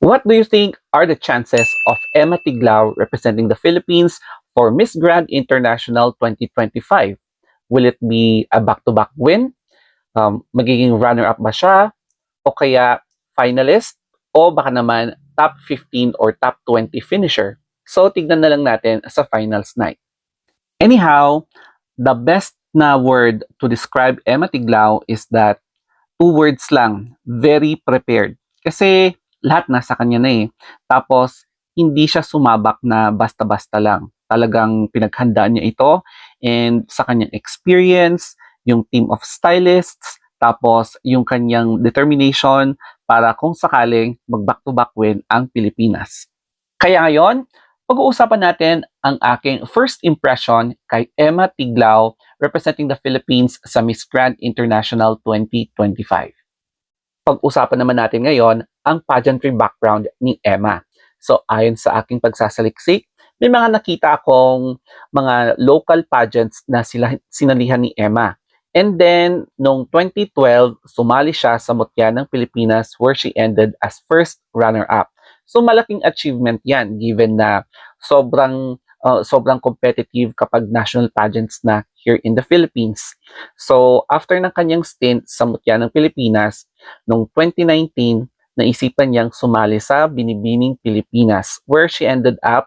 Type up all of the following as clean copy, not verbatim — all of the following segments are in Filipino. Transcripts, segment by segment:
What do you think are the chances of Emma Tiglao representing the Philippines for Miss Grand International 2025? Will it be a back-to-back win? Magiging runner-up ba siya? O kaya finalist? O baka naman top 15 or top 20 finisher? So, tignan na lang natin sa finals night. Anyhow, the best na word to describe Emma Tiglao is that two words lang, very prepared. Kasi lahat nasa kanya na eh. Tapos, hindi siya sumabak na basta-basta lang. Talagang pinaghandaan niya ito and sa kanyang experience, yung team of stylists, tapos yung kanyang determination para kung sakaling mag-back-to-back win ang Pilipinas. Kaya ngayon, pag-uusapan natin ang aking first impression kay Emma Tiglao representing the Philippines sa Miss Grand International 2025. Pag-usapan naman natin ngayon ang pageantry background ni Emma. So ayon sa aking pagsasaliksik, may mga nakita akong mga local pageants na sinalihan ni Emma. And then, noong 2012, sumali siya sa Mutya ng Pilipinas where she ended as first runner-up. So malaking achievement yan given na sobrang competitive kapag national pageants na here in the Philippines. So after ng kanyang stint sa Mutya ng Pilipinas, noong 2019, naisipan niyang sumali sa Binibining Pilipinas where she ended up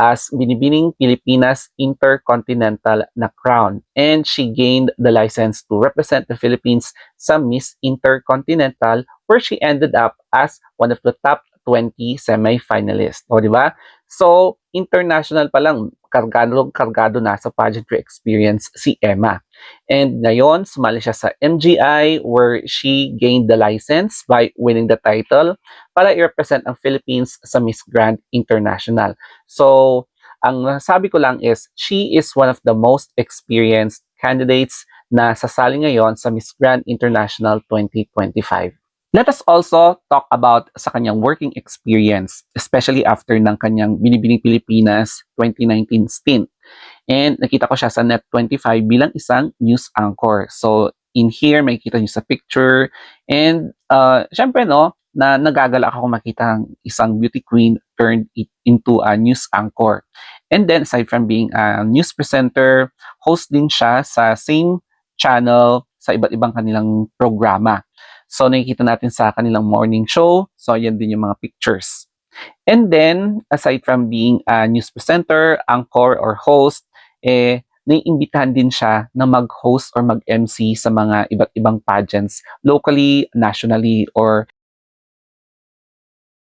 as Binibining Pilipinas Intercontinental na crown and she gained the license to represent the Philippines sa Miss Intercontinental where she ended up as one of the top 20 semi-finalists. O, di ba? So, international pa lang, kargado na sa pageantry experience si Emma. And ngayon, sumali siya sa MGI where she gained the license by winning the title para i-represent ang Philippines sa Miss Grand International. So, ang sabi ko lang is, she is one of the most experienced candidates na sasali ngayon sa Miss Grand International 2025. Let us also talk about sa kanyang working experience, especially after ng kanyang Binibining Pilipinas 2019 stint. And nakita ko siya sa Net25 bilang isang news anchor. So, in here, makikita niyo sa picture. And, syempre, no, na nagagalak ako makita ang isang beauty queen turned it into a news anchor. And then, aside from being a news presenter, host din siya sa same channel sa iba't ibang kanilang programa. So, nakikita natin sa kanilang morning show. So, yan din yung mga pictures. And then, aside from being a news presenter, anchor, or host, naiimbitahan din siya na mag-host or mag-MC sa mga iba't ibang pageants locally, nationally, or